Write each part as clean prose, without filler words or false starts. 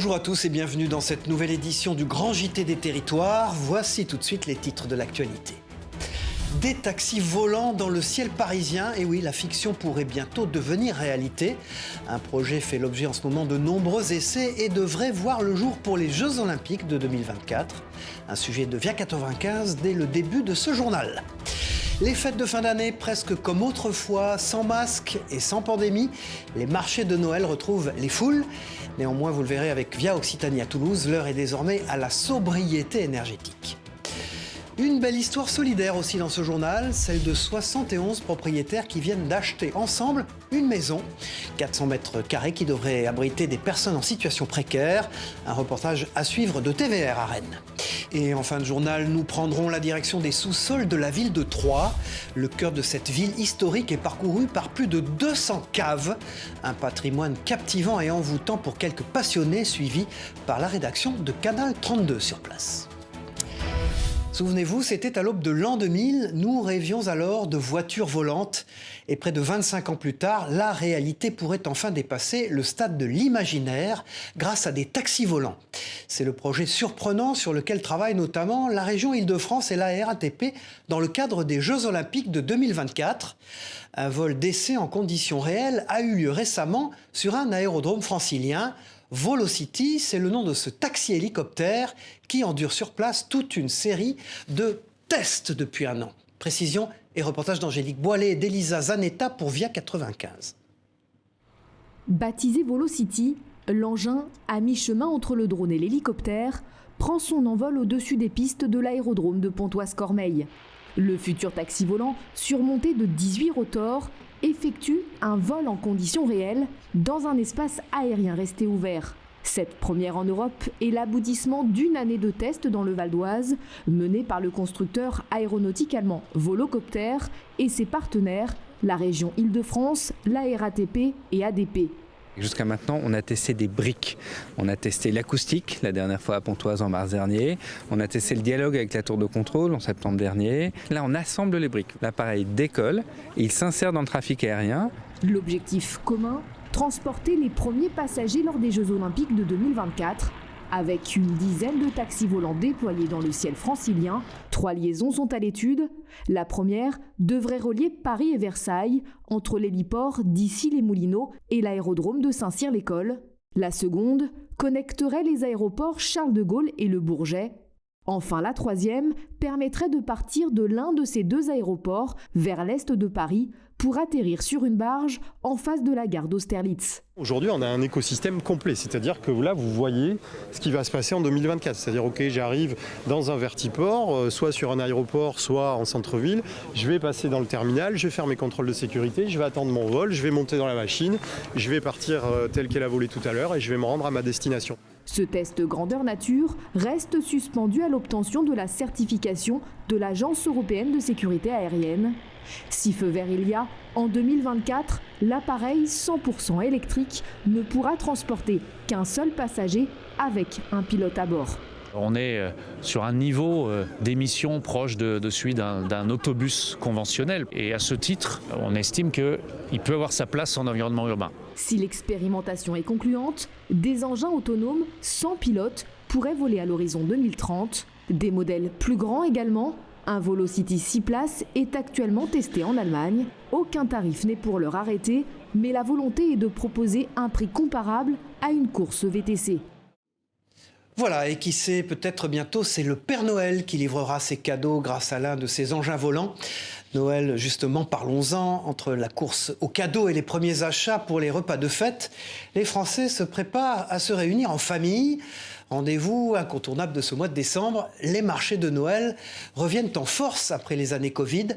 Bonjour à tous et bienvenue dans cette nouvelle édition du Grand JT des Territoires. Voici tout de suite les titres de l'actualité. Des taxis volants dans le ciel parisien. Et oui, la fiction pourrait bientôt devenir réalité. Un projet fait l'objet en ce moment de nombreux essais et devrait voir le jour pour les Jeux Olympiques de 2024. Un sujet de Via 95 dès le début de ce journal. Les fêtes de fin d'année, presque comme autrefois, sans masque et sans pandémie. Les marchés de Noël retrouvent les foules. Néanmoins, vous le verrez avec Via Occitanie à Toulouse, l'heure est désormais à la sobriété énergétique. Une belle histoire solidaire aussi dans ce journal, celle de 71 propriétaires qui viennent d'acheter ensemble une maison, 400 mètres carrés qui devrait abriter des personnes en situation précaire. Un reportage à suivre de TVR à Rennes. Et en fin de journal, nous prendrons la direction des sous-sols de la ville de Troyes. Le cœur de cette ville historique est parcouru par plus de 200 caves. Un patrimoine captivant et envoûtant pour quelques passionnés, suivi par la rédaction de Canal 32 sur place. Souvenez-vous, c'était à l'aube de l'an 2000, nous rêvions alors de voitures volantes. Et près de 25 ans plus tard, la réalité pourrait enfin dépasser le stade de l'imaginaire grâce à des taxis volants. C'est le projet surprenant sur lequel travaille notamment la région Île-de-France et la RATP dans le cadre des Jeux Olympiques de 2024. Un vol d'essai en conditions réelles a eu lieu récemment sur un aérodrome francilien. Volocity, c'est le nom de ce taxi-hélicoptère qui endure sur place toute une série de tests depuis un an. Précision et reportage d'Angélique Boilet et d'Elisa Zanetta pour Via 95. Baptisé Volocity, l'engin, à mi-chemin entre le drone et l'hélicoptère, prend son envol au-dessus des pistes de l'aérodrome de Pontoise-Cormeilles. Le futur taxi volant, surmonté de 18 rotors, effectue un vol en conditions réelles dans un espace aérien resté ouvert. Cette première en Europe est l'aboutissement d'une année de tests dans le Val d'Oise, menée par le constructeur aéronautique allemand Volocopter et ses partenaires, la région Île-de-France, la RATP et ADP. Jusqu'à maintenant, on a testé des briques. On a testé l'acoustique, la dernière fois à Pontoise en mars dernier. On a testé le dialogue avec la tour de contrôle en septembre dernier. Là, on assemble les briques. L'appareil décolle et il s'insère dans le trafic aérien. L'objectif commun, transporter les premiers passagers lors des Jeux Olympiques de 2024. Avec une dizaine de taxis volants déployés dans le ciel francilien, 3 liaisons sont à l'étude. La première devrait relier Paris et Versailles, entre l'héliport d'Issy-les-Moulineaux et l'aérodrome de Saint-Cyr-l'École. La seconde connecterait les aéroports Charles de Gaulle et Le Bourget. Enfin, la troisième permettrait de partir de l'un de ces deux aéroports vers l'est de Paris pour atterrir sur une barge en face de la gare d'Austerlitz. Aujourd'hui, on a un écosystème complet, c'est-à-dire que là, vous voyez ce qui va se passer en 2024. C'est-à-dire, ok, j'arrive dans un vertiport, soit sur un aéroport, soit en centre-ville. Je vais passer dans le terminal, je vais faire mes contrôles de sécurité, je vais attendre mon vol, je vais monter dans la machine, je vais partir tel qu'elle a volé tout à l'heure et je vais me rendre à ma destination. Ce test grandeur nature reste suspendu à l'obtention de la certification de l'Agence européenne de sécurité aérienne. Si feu vert il y a, en 2024, l'appareil 100% électrique ne pourra transporter qu'un seul passager avec un pilote à bord. On est sur un niveau d'émission proche de celui d'un autobus conventionnel. Et à ce titre, on estime qu'il peut avoir sa place en environnement urbain. Si l'expérimentation est concluante, des engins autonomes sans pilote pourraient voler à l'horizon 2030. Des modèles plus grands également. Un Volocity 6 places est actuellement testé en Allemagne. Aucun tarif n'est pour l'heure arrêté, mais la volonté est de proposer un prix comparable à une course VTC. Voilà, et qui sait, peut-être bientôt, c'est le Père Noël qui livrera ses cadeaux grâce à l'un de ses engins volants. Noël, justement, parlons-en, entre la course aux cadeaux et les premiers achats pour les repas de fête, les Français se préparent à se réunir en famille. Rendez-vous incontournable de ce mois de décembre, les marchés de Noël reviennent en force après les années Covid.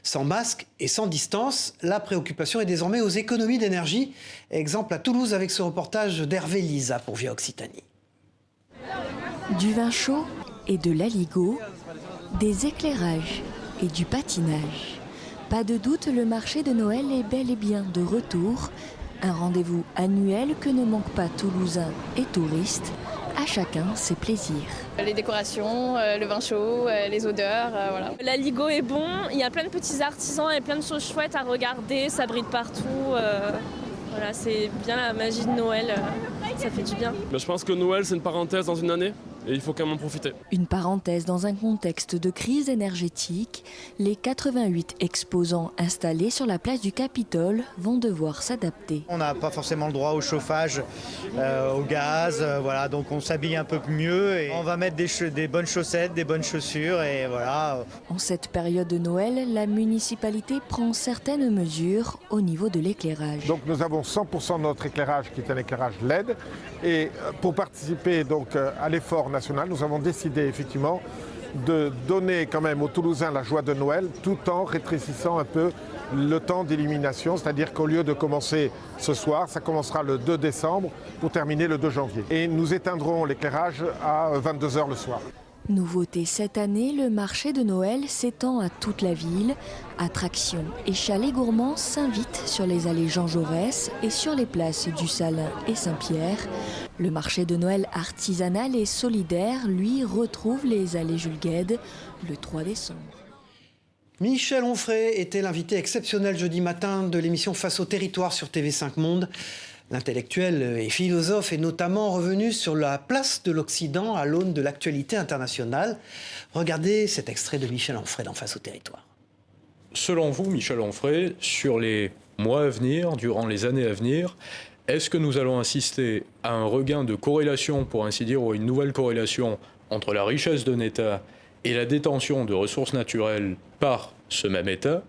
Sans masque et sans distance, la préoccupation est désormais aux économies d'énergie. Exemple à Toulouse avec ce reportage d'Hervé Lisa pour Via Occitanie. Du vin chaud et de l'aligot, des éclairages et du patinage. Pas de doute, le marché de Noël est bel et bien de retour. Un rendez-vous annuel que ne manquent pas Toulousains et touristes. À chacun ses plaisirs. Les décorations, le vin chaud, les odeurs, voilà. L'aligot est bon, il y a plein de petits artisans et plein de choses chouettes à regarder, ça brille partout. Voilà, c'est bien la magie de Noël. ça fait du bien. Je pense que Noël, c'est une parenthèse dans une année et il faut quand même en profiter. Une parenthèse dans un contexte de crise énergétique. Les 88 exposants installés sur la place du Capitole vont devoir s'adapter. On n'a pas forcément le droit au chauffage, au gaz, voilà, donc on s'habille un peu mieux et on va mettre des bonnes chaussettes, des bonnes chaussures et voilà. En cette période de Noël, la municipalité prend certaines mesures au niveau de l'éclairage. Donc nous avons 100% de notre éclairage qui est un éclairage LED et pour participer donc à l'effort national, nous avons décidé effectivement de donner quand même aux Toulousains la joie de Noël tout en rétrécissant un peu le temps d'illumination, c'est-à-dire qu'au lieu de commencer ce soir, ça commencera le 2 décembre pour terminer le 2 janvier. Et nous éteindrons l'éclairage à 22h le soir. Nouveauté cette année, le marché de Noël s'étend à toute la ville. Attractions et chalets gourmands s'invitent sur les allées Jean Jaurès et sur les places du Salin et Saint-Pierre. Le marché de Noël artisanal et solidaire, lui, retrouve les allées Jules Guesde le 3 décembre. Michel Onfray était l'invité exceptionnel jeudi matin de l'émission Face au territoire sur TV5 Monde. L'intellectuel et philosophe est notamment revenu sur la place de l'Occident à l'aune de l'actualité internationale. Regardez cet extrait de Michel Onfray dans Face au territoire. Selon vous, Michel Onfray, sur les mois à venir, durant les années à venir, est-ce que nous allons assister à un regain de corrélation, pour ainsi dire, ou une nouvelle corrélation entre la richesse d'un État et la détention de ressources naturelles par ce même État,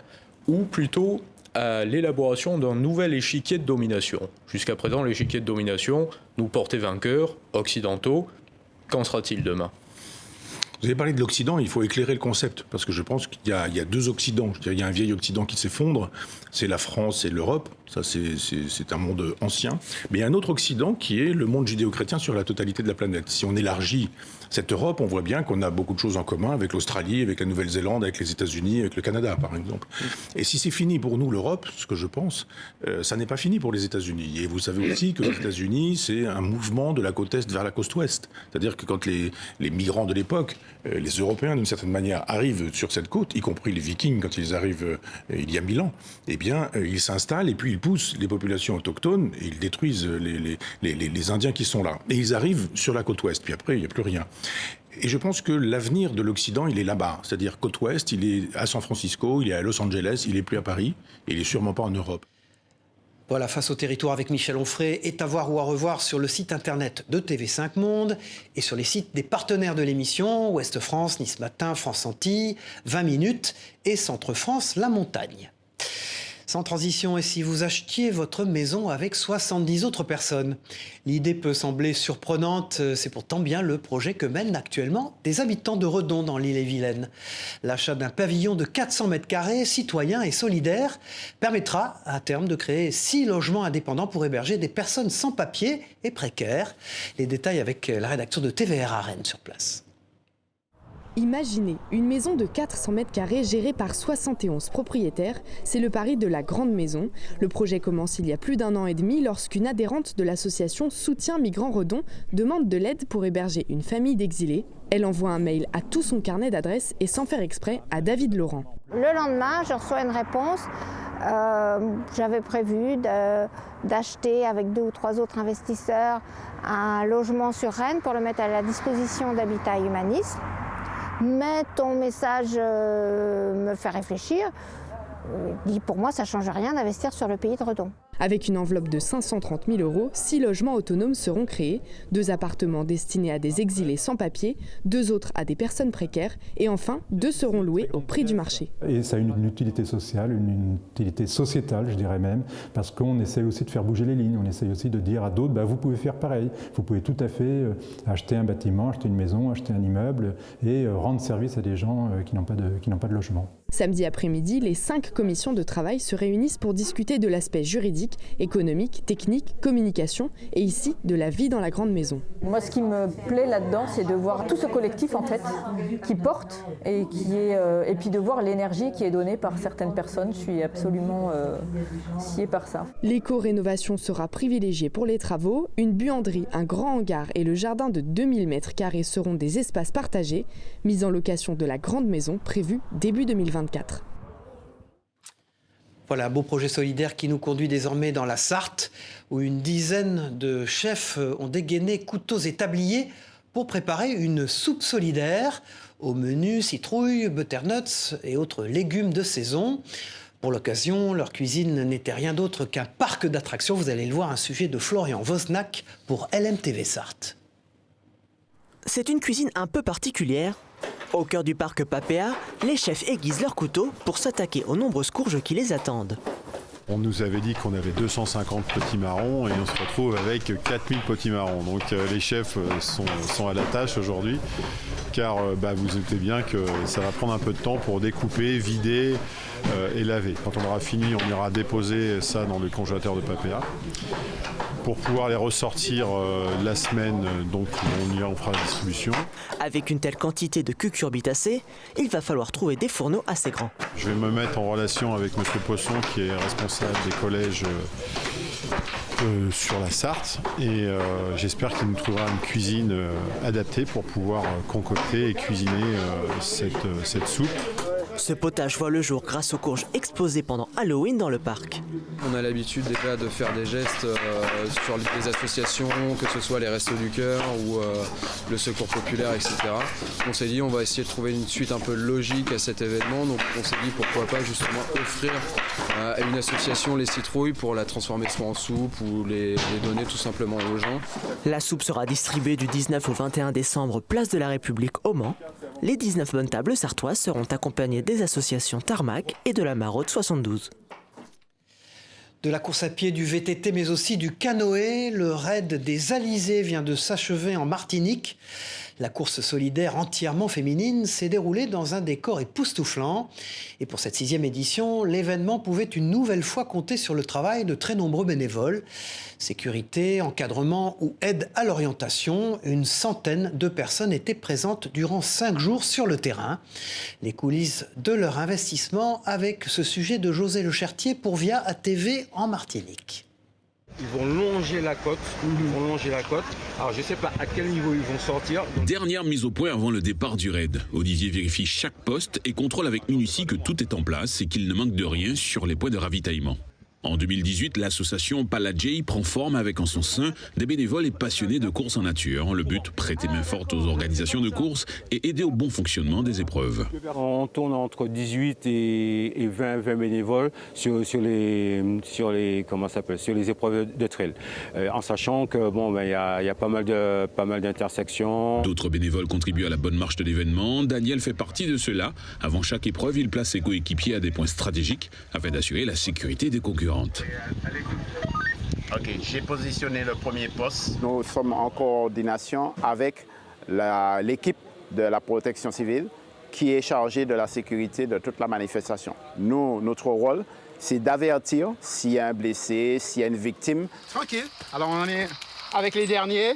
ou plutôt à l'élaboration d'un nouvel échiquier de domination? Jusqu'à présent, l'échiquier de domination nous portait vainqueurs, occidentaux. Qu'en sera-t-il demain? Vous avez parlé de l'Occident, il faut éclairer le concept, parce que je pense qu'il y a deux Occidents. Il y a un vieil Occident qui s'effondre, c'est la France et l'Europe, ça c'est un monde ancien. Mais il y a un autre Occident qui est le monde judéo-chrétien sur la totalité de la planète. Si on élargit cette Europe, on voit bien qu'on a beaucoup de choses en commun avec l'Australie, avec la Nouvelle-Zélande, avec les États-Unis, avec le Canada par exemple. Et si c'est fini pour nous l'Europe, ce que je pense, ça n'est pas fini pour les États-Unis. Et vous savez aussi que les États-Unis, c'est un mouvement de la côte est vers la côte ouest. C'est-à-dire que quand les migrants de l'époque, les Européens d'une certaine manière arrivent sur cette côte, y compris les Vikings quand ils arrivent il y a 1000 ans, eh bien ils s'installent et puis ils poussent les populations autochtones et ils détruisent les Indiens qui sont là. Et ils arrivent sur la côte ouest, puis après il n'y a plus rien. Et je pense que l'avenir de l'Occident, il est là-bas. C'est-à-dire côte ouest, il est à San Francisco, il est à Los Angeles, il n'est plus à Paris, et il n'est sûrement pas en Europe. Voilà, Face au territoire avec Michel Onfray est à voir ou à revoir sur le site internet de TV5 Monde et sur les sites des partenaires de l'émission, Ouest France, Nice Matin, France Antilles, 20 minutes et Centre France, La Montagne. Sans transition, et si vous achetiez votre maison avec 70 autres personnes? L'idée peut sembler surprenante, c'est pourtant bien le projet que mènent actuellement des habitants de Redon dans l'Ille-et-Vilaine. L'achat d'un pavillon de 400 mètres carrés, citoyen et solidaire, permettra à terme de créer 6 logements indépendants pour héberger des personnes sans papier et précaires. Les détails avec la rédaction de TVR à Rennes sur place. Imaginez une maison de 400 mètres carrés gérée par 71 propriétaires. C'est le pari de la Grande Maison. Le projet commence il y a plus d'1 an et demi lorsqu'une adhérente de l'association Soutien Migrants Redon demande de l'aide pour héberger une famille d'exilés. Elle envoie un mail à tout son carnet d'adresses et sans faire exprès à David Laurent. Le lendemain, je reçois une réponse. J'avais prévu d'acheter avec 2 ou 3 autres investisseurs un logement sur Rennes pour le mettre à la disposition d'Habitat Humanisme. Mais ton message me fait réfléchir. Pour moi, ça ne change rien d'investir sur le pays de Redon. Avec une enveloppe de 530 000 €, 6 logements autonomes seront créés, 2 appartements destinés à des exilés sans papier, 2 autres à des personnes précaires et enfin 2 seront loués au prix du marché. Et ça a une utilité sociale, une utilité sociétale je dirais même, parce qu'on essaie aussi de faire bouger les lignes, on essaie aussi de dire à d'autres, vous pouvez faire pareil, vous pouvez tout à fait acheter un bâtiment, acheter une maison, acheter un immeuble et rendre service à des gens qui n'ont pas de logement. Samedi après-midi, les 5 commissions de travail se réunissent pour discuter de l'aspect juridique, économique, technique, communication et ici de la vie dans la Grande Maison. Moi, ce qui me plaît là-dedans, c'est de voir tout ce collectif en fait qui porte et puis de voir l'énergie qui est donnée par certaines personnes. Je suis absolument sciée par ça. L'éco-rénovation sera privilégiée pour les travaux. Une buanderie, un grand hangar et le jardin de 2000 m² seront des espaces partagés. Mise en location de la Grande Maison prévue début 2024. Voilà un beau projet solidaire qui nous conduit désormais dans la Sarthe, où une dizaine de chefs ont dégainé couteaux et tabliers pour préparer une soupe solidaire au menu citrouilles, butternuts et autres légumes de saison. Pour l'occasion, leur cuisine n'était rien d'autre qu'un parc d'attractions. Vous allez le voir, un sujet de Florian Vosnack pour LMTV Sarthe. C'est une cuisine un peu particulière. Au cœur du parc Papéa, les chefs aiguisent leurs couteaux pour s'attaquer aux nombreuses courges qui les attendent. On nous avait dit qu'on avait 250 potimarrons et on se retrouve avec 4000 potimarrons. Donc les chefs sont à la tâche aujourd'hui, car vous doutez bien que ça va prendre un peu de temps pour découper, vider et laver. Quand on aura fini, on ira déposer ça dans le congélateur de Papéa pour pouvoir les ressortir la semaine, donc on fera la distribution. Avec une telle quantité de cucurbitacées, il va falloir trouver des fourneaux assez grands. Je vais me mettre en relation avec M. Poisson qui est responsable des collèges sur la Sarthe et j'espère qu'il nous trouvera une cuisine adaptée pour pouvoir concocter et cuisiner cette soupe. Ce potage voit le jour grâce aux courges exposées pendant Halloween dans le parc. On a l'habitude déjà de faire des gestes sur des associations, que ce soit les Restos du Cœur ou le Secours Populaire, etc. On s'est dit on va essayer de trouver une suite un peu logique à cet événement, donc on s'est dit pourquoi pas justement offrir à une association les citrouilles pour la transformer soit en soupe ou les donner tout simplement aux gens. La soupe sera distribuée du 19 au 21 décembre, place de la République au Mans. Les 19 bonnes tables sartoises seront accompagnées des associations Tarmac et de la Maraude 72. De la course à pied, du VTT, mais aussi du canoë, le raid des Alizés vient de s'achever en Martinique. La course solidaire entièrement féminine s'est déroulée dans un décor époustouflant. Et pour cette 6e édition, l'événement pouvait une nouvelle fois compter sur le travail de très nombreux bénévoles. Sécurité, encadrement ou aide à l'orientation, une centaine de personnes étaient présentes durant 5 jours sur le terrain. Les coulisses de leur investissement avec ce sujet de José Le Chertier pour Via ATV en Martinique. Ils vont longer la côte, Alors je ne sais pas à quel niveau ils vont sortir. Dernière mise au point avant le départ du raid. Olivier vérifie chaque poste et contrôle avec minutie que tout est en place et qu'il ne manque de rien sur les points de ravitaillement. En 2018, l'association Paladjei prend forme avec en son sein des bénévoles et passionnés de course en nature. Le but, prêter main forte aux organisations de course et aider au bon fonctionnement des épreuves. On tourne entre 18 et 20 bénévoles sur les épreuves de trail. En sachant que y a pas mal d'intersections. D'autres bénévoles contribuent à la bonne marche de l'événement. Daniel fait partie de ceux-là. Avant chaque épreuve, il place ses coéquipiers à des points stratégiques afin d'assurer la sécurité des concurrents. Ok, j'ai positionné le premier poste. Nous sommes en coordination avec l'équipe de la protection civile qui est chargée de la sécurité de toute la manifestation. Notre rôle, c'est d'avertir s'il y a un blessé, s'il y a une victime. Tranquille, alors on est avec les derniers.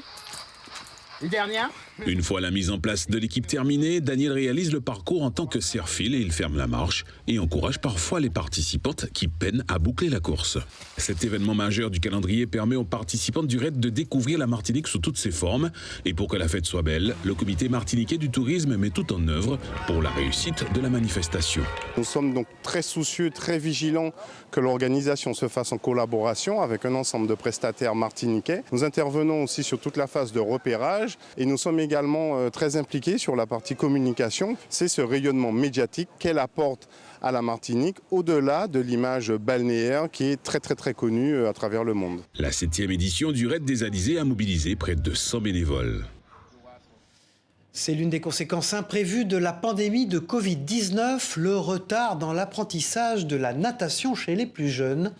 Une fois la mise en place de l'équipe terminée, Daniel réalise le parcours en tant que serre-fil et il ferme la marche et encourage parfois les participantes qui peinent à boucler la course. Cet événement majeur du calendrier permet aux participantes du raid de découvrir la Martinique sous toutes ses formes et pour que la fête soit belle, le comité martiniquais du tourisme met tout en œuvre pour la réussite de la manifestation. Nous sommes donc très soucieux, très vigilants que l'organisation se fasse en collaboration avec un ensemble de prestataires martiniquais. Nous intervenons aussi sur toute la phase de repérage et nous sommes également très impliqués sur la partie communication. C'est ce rayonnement médiatique qu'elle apporte à la Martinique au-delà de l'image balnéaire qui est très connue à travers le monde. La 7e édition du Raid des Alizés a mobilisé près de 100 bénévoles. C'est l'une des conséquences imprévues de la pandémie de Covid-19, le retard dans l'apprentissage de la natation chez les plus jeunes.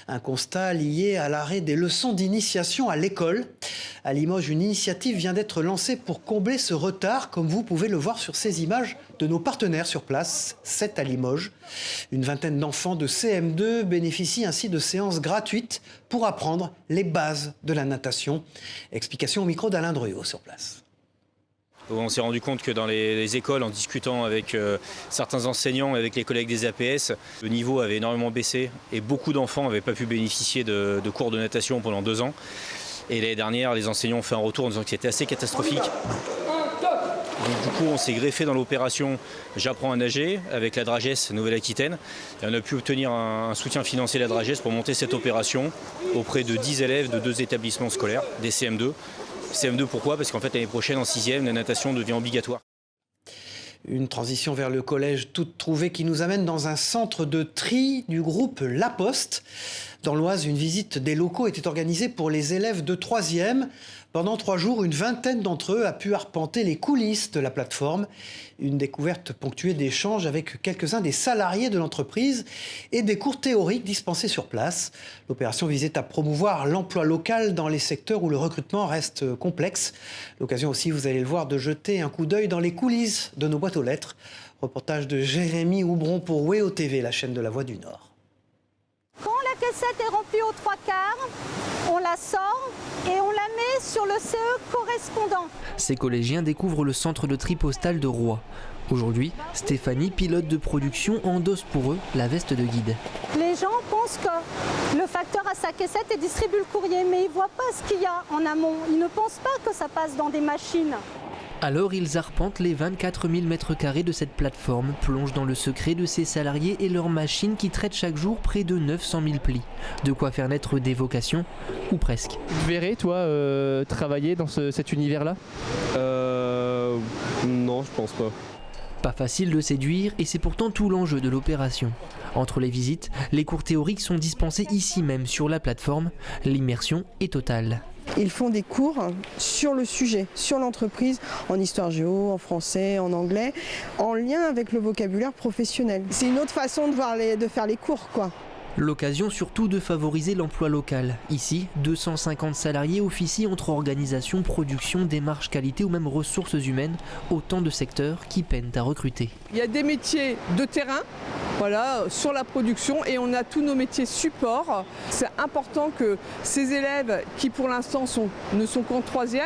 Un constat lié à l'arrêt des leçons d'initiation à l'école. À Limoges, une initiative vient d'être lancée pour combler ce retard, comme vous pouvez le voir sur ces images de nos partenaires sur place, 7 à Limoges. Une vingtaine d'enfants de CM2 bénéficient ainsi de séances gratuites pour apprendre les bases de la natation. Explication au micro d'Alain Druot sur place. On s'est rendu compte que dans les écoles, en discutant avec certains enseignants et avec les collègues des APS, le niveau avait énormément baissé et beaucoup d'enfants n'avaient pas pu bénéficier de cours de natation pendant 2 ans. Et l'année dernière, les enseignants ont fait un retour en disant que c'était assez catastrophique. Donc, du coup, on s'est greffé dans l'opération J'apprends à nager avec la Dragès Nouvelle-Aquitaine. Et on a pu obtenir un soutien financier de la Dragès pour monter cette opération auprès de 10 élèves de 2 établissements scolaires, des CM2. CM2 pourquoi? Parce qu'en fait l'année prochaine en 6e, la natation devient obligatoire. Une transition vers le collège toute trouvée qui nous amène dans un centre de tri du groupe La Poste. Dans l'Oise, une visite des locaux était organisée pour les élèves de 3e. Pendant 3 jours, une vingtaine d'entre eux a pu arpenter les coulisses de la plateforme. Une découverte ponctuée d'échanges avec quelques-uns des salariés de l'entreprise et des cours théoriques dispensés sur place. L'opération visait à promouvoir l'emploi local dans les secteurs où le recrutement reste complexe. L'occasion aussi, vous allez le voir, de jeter un coup d'œil dans les coulisses de nos boîtes aux lettres. Reportage de Jérémy Houbron pour WEO TV, la chaîne de la Voix du Nord. Quand la cassette est remplie aux 3/4, on la sort et on la met sur le CE correspondant. Ces collégiens découvrent le centre de tri postal de Roy. Aujourd'hui, Stéphanie, pilote de production, endosse pour eux la veste de guide. Les gens pensent que le facteur a sa caissette et distribue le courrier, mais ils ne voient pas ce qu'il y a en amont. Ils ne pensent pas que ça passe dans des machines. Alors ils arpentent les 24 000 m² de cette plateforme, plongent dans le secret de ses salariés et leurs machines qui traitent chaque jour près de 900 000 plis. De quoi faire naître des vocations, ou presque. Tu verrais, toi, travailler dans cet univers-là ? Non, je pense pas. Pas facile de séduire et c'est pourtant tout l'enjeu de l'opération. Entre les visites, les cours théoriques sont dispensés ici même sur la plateforme. L'immersion est totale. Ils font des cours sur le sujet, sur l'entreprise, en histoire géo, en français, en anglais, en lien avec le vocabulaire professionnel. C'est une autre façon de faire les cours, quoi. L'occasion surtout de favoriser l'emploi local. Ici, 250 salariés officient entre organisation, production, démarche qualité ou même ressources humaines, autant de secteurs qui peinent à recruter. Il y a des métiers de terrain, voilà, sur la production, et on a tous nos métiers support. C'est important que ces élèves qui pour l'instant ne sont qu'en 3e,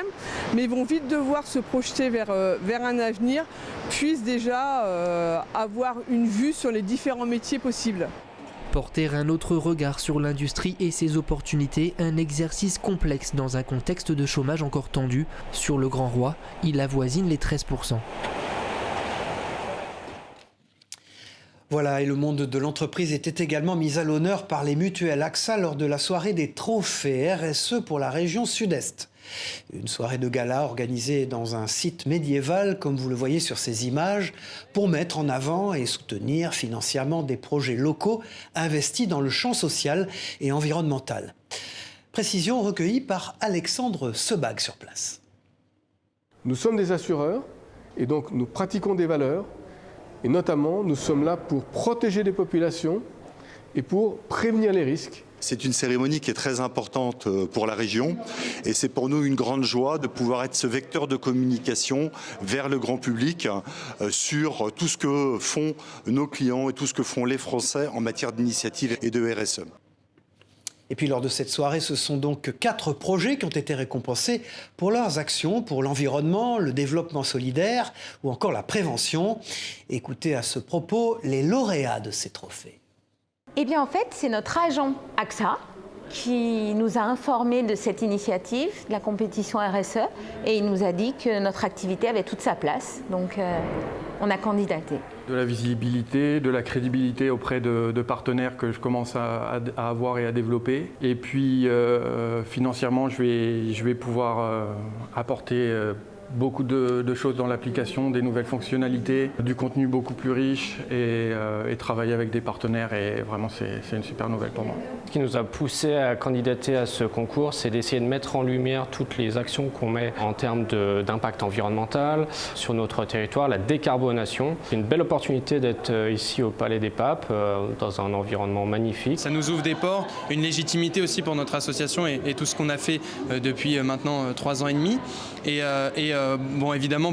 mais vont vite devoir se projeter vers un avenir, puissent déjà avoir une vue sur les différents métiers possibles. Porter un autre regard sur l'industrie et ses opportunités, un exercice complexe dans un contexte de chômage encore tendu. Sur le Grand Roy, il avoisine les 13%. Voilà, et le monde de l'entreprise était également mis à l'honneur par les mutuelles AXA lors de la soirée des trophées RSE pour la région Sud-Est. Une soirée de gala organisée dans un site médiéval, comme vous le voyez sur ces images, pour mettre en avant et soutenir financièrement des projets locaux investis dans le champ social et environnemental. Précision recueillie par Alexandre Sebag sur place. Nous sommes des assureurs et donc nous pratiquons des valeurs et notamment nous sommes là pour protéger les populations et pour prévenir les risques. C'est une cérémonie qui est très importante pour la région et c'est pour nous une grande joie de pouvoir être ce vecteur de communication vers le grand public sur tout ce que font nos clients et tout ce que font les Français en matière d'initiative et de RSE. Et puis lors de cette soirée, ce sont donc 4 projets qui ont été récompensés pour leurs actions, pour l'environnement, le développement solidaire ou encore la prévention. Écoutez à ce propos les lauréats de ces trophées. Eh bien en fait, c'est notre agent AXA qui nous a informés de cette initiative, de la compétition RSE, et il nous a dit que notre activité avait toute sa place, donc on a candidaté. De la visibilité, de la crédibilité auprès de partenaires que je commence à avoir et à développer. Et puis financièrement, je vais pouvoir apporter beaucoup de choses dans l'application, des nouvelles fonctionnalités, du contenu beaucoup plus riche et travailler avec des partenaires. Et vraiment, c'est une super nouvelle pour moi. Ce qui nous a poussé à candidater à ce concours, c'est d'essayer de mettre en lumière toutes les actions qu'on met en termes d'impact environnemental sur notre territoire, la décarbonation. C'est une belle opportunité d'être ici au Palais des Papes, dans un environnement magnifique. Ça nous ouvre des ports, une légitimité aussi pour notre association et tout ce qu'on a fait depuis maintenant 3 ans et demi. Bon, évidemment,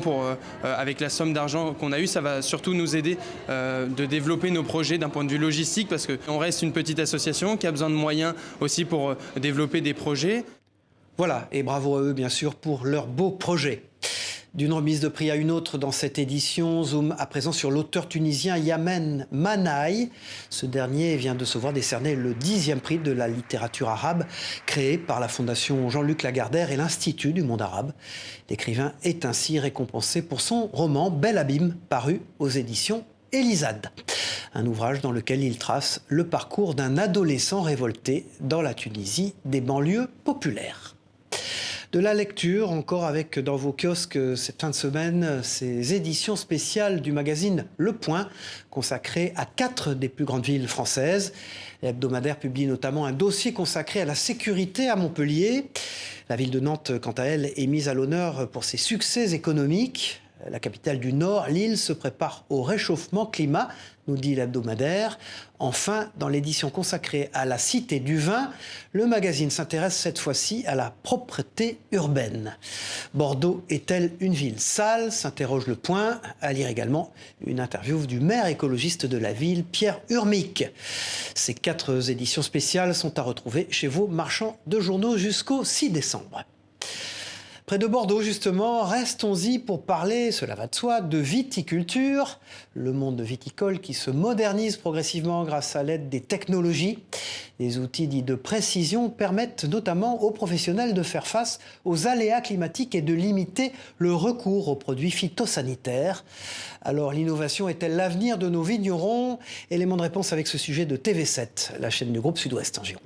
avec la somme d'argent qu'on a eue, ça va surtout nous aider de développer nos projets d'un point de vue logistique parce qu'on reste une petite association qui a besoin de moyens aussi pour développer des projets. Voilà, et bravo à eux bien sûr pour leurs beaux projets. D'une remise de prix à une autre dans cette édition, zoom à présent sur l'auteur tunisien Yamen Manaï. Ce dernier vient de se voir décerner le 10e prix de la littérature arabe, créé par la Fondation Jean-Luc Lagardère et l'Institut du monde arabe. L'écrivain est ainsi récompensé pour son roman Bel Abîme, paru aux éditions Elisade. Un ouvrage dans lequel il trace le parcours d'un adolescent révolté dans la Tunisie des banlieues populaires. De la lecture, encore avec dans vos kiosques cette fin de semaine, ces éditions spéciales du magazine Le Point, consacrées à 4 des plus grandes villes françaises. L'hebdomadaire publie notamment un dossier consacré à la sécurité à Montpellier. La ville de Nantes, quant à elle, est mise à l'honneur pour ses succès économiques. La capitale du Nord, Lille, se prépare au réchauffement climat, nous dit l'hebdomadaire. Enfin, dans l'édition consacrée à la Cité du Vin, le magazine s'intéresse cette fois-ci à la propreté urbaine. Bordeaux est-elle une ville sale ? S'interroge Le Point. À lire également une interview du maire écologiste de la ville, Pierre Urmic. Ces 4 éditions spéciales sont à retrouver chez vos marchands de journaux jusqu'au 6 décembre. Près de Bordeaux, justement, restons-y pour parler, cela va de soi, de viticulture. Le monde viticole qui se modernise progressivement grâce à l'aide des technologies. Les outils dits de précision permettent notamment aux professionnels de faire face aux aléas climatiques et de limiter le recours aux produits phytosanitaires. Alors l'innovation est-elle l'avenir de nos vignerons ? Élément de réponse avec ce sujet de TV7, la chaîne du groupe Sud-Ouest en Gironde.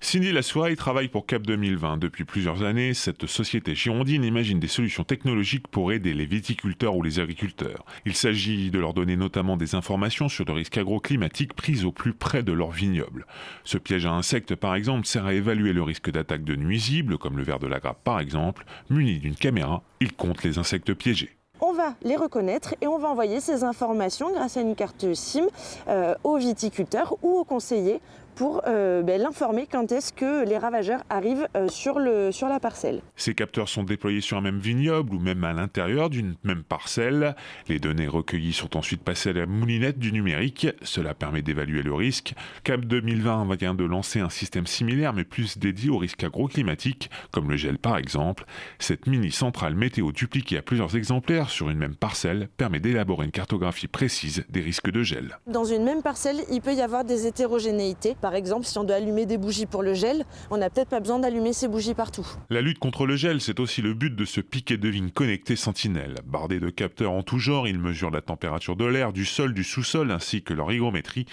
Cindy Lassouraille travaille pour Cap 2020. Depuis plusieurs années, cette société girondine imagine des solutions technologiques pour aider les viticulteurs ou les agriculteurs. Il s'agit de leur donner notamment des informations sur le risque agroclimatique prises au plus près de leur vignoble. Ce piège à insectes, par exemple, sert à évaluer le risque d'attaque de nuisibles, comme le ver de la grappe par exemple. Muni d'une caméra, il compte les insectes piégés. On va les reconnaître et on va envoyer ces informations grâce à une carte SIM aux viticulteurs ou aux conseillers pour l'informer quand est-ce que les ravageurs arrivent sur la parcelle. Ces capteurs sont déployés sur un même vignoble ou même à l'intérieur d'une même parcelle. Les données recueillies sont ensuite passées à la moulinette du numérique. Cela permet d'évaluer le risque. Cap 2020 vient de lancer un système similaire mais plus dédié aux risques agroclimatiques, comme le gel par exemple. Cette mini-centrale météo dupliquée à plusieurs exemplaires sur une même parcelle permet d'élaborer une cartographie précise des risques de gel. Dans une même parcelle, il peut y avoir des hétérogénéités. Par exemple, si on doit allumer des bougies pour le gel, on n'a peut-être pas besoin d'allumer ces bougies partout. La lutte contre le gel, c'est aussi le but de ce piquet de vigne connecté Sentinelle. Bardé de capteurs en tout genre, il mesure la température de l'air, du sol, du sous-sol ainsi que leur hygrométrie.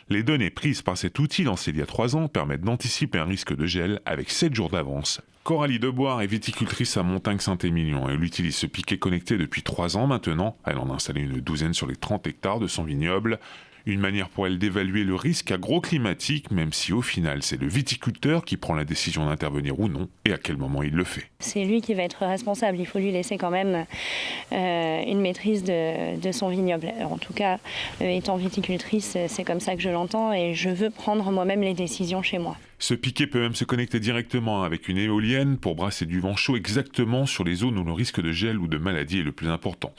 Les données prises par cet outil lancé il y a 3 ans permettent d'anticiper un risque de gel avec 7 jours d'avance. Coralie Deboire est viticultrice à Montagne-Saint-Émilion. Elle utilise ce piquet connecté depuis 3 ans maintenant. Elle en a installé une douzaine sur les 30 hectares de son vignoble. Une manière pour elle d'évaluer le risque agroclimatique, même si au final c'est le viticulteur qui prend la décision d'intervenir ou non et à quel moment il le fait. C'est lui qui va être responsable, il faut lui laisser quand même une maîtrise de son vignoble. En tout cas, étant viticultrice, c'est comme ça que je l'entends et je veux prendre moi-même les décisions chez moi. Ce piquet peut même se connecter directement avec une éolienne pour brasser du vent chaud exactement sur les zones où le risque de gel ou de maladie est le plus important.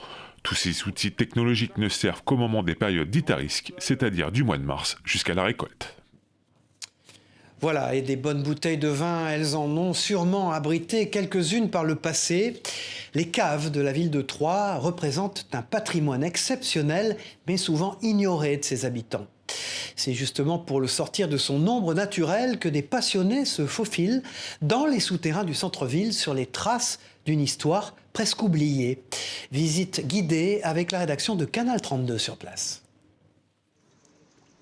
Tous ces outils technologiques ne servent qu'au moment des périodes dites à risque, c'est-à-dire du mois de mars jusqu'à la récolte. Voilà, et des bonnes bouteilles de vin, elles en ont sûrement abrité quelques-unes par le passé. Les caves de la ville de Troyes représentent un patrimoine exceptionnel, mais souvent ignoré de ses habitants. C'est justement pour le sortir de son ombre naturelle que des passionnés se faufilent dans les souterrains du centre-ville sur les traces d'une histoire presque oubliée. Visite guidée avec la rédaction de Canal 32 sur place.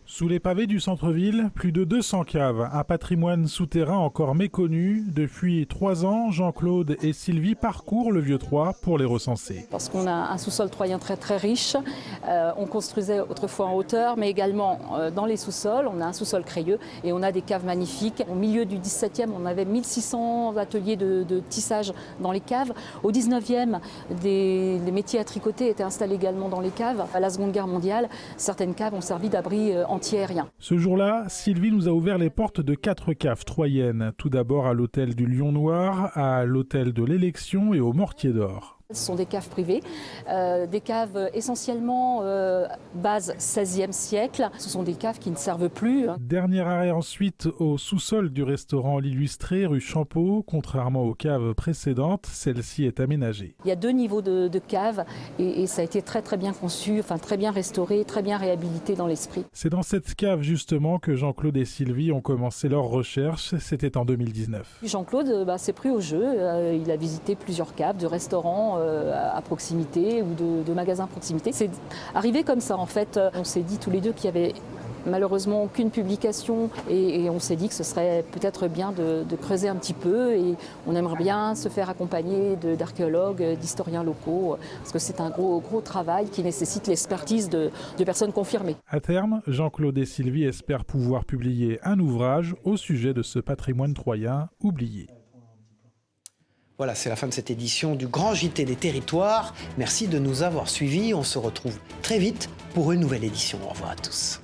Sous les pavés du centre-ville, plus de 200 caves, un patrimoine souterrain encore méconnu. Depuis 3 ans, Jean-Claude et Sylvie parcourent le Vieux-Troyes pour les recenser. Parce qu'on a un sous-sol troyen très très riche, on construisait autrefois en hauteur, mais également dans les sous-sols, on a un sous-sol crayeux et on a des caves magnifiques. Au milieu du 17e, on avait 1600 ateliers de tissage dans les caves. Au 19e, les métiers à tricoter étaient installés également dans les caves. À la Seconde Guerre mondiale, certaines caves ont servi d'abri anti-aérien. Ce jour-là, Sylvie nous a ouvert les portes de 4 caves troyennes. Tout d'abord à l'hôtel du Lion Noir, à l'hôtel de l'Élection et au Mortier d'Or. Ce sont des caves privées, des caves essentiellement base 16e siècle. Ce sont des caves qui ne servent plus. Dernier arrêt ensuite au sous-sol du restaurant L'Illustré, rue Champeau. Contrairement aux caves précédentes, celle-ci est aménagée. Il y a 2 niveaux de caves et ça a été très très bien conçu, enfin très bien restauré, très bien réhabilité dans l'esprit. C'est dans cette cave justement que Jean-Claude et Sylvie ont commencé leurs recherches. C'était en 2019. Jean-Claude s'est pris au jeu. Il a visité plusieurs caves de restaurants à proximité ou de magasins à proximité. C'est arrivé comme ça en fait. On s'est dit tous les deux qu'il y avait malheureusement aucune publication et on s'est dit que ce serait peut-être bien de creuser un petit peu et on aimerait bien se faire accompagner d'archéologues, d'historiens locaux parce que c'est un gros travail qui nécessite l'expertise de personnes confirmées. À terme, Jean-Claude et Sylvie espèrent pouvoir publier un ouvrage au sujet de ce patrimoine troyen oublié. Voilà, c'est la fin de cette édition du Grand JT des Territoires. Merci de nous avoir suivis. On se retrouve très vite pour une nouvelle édition. Au revoir à tous.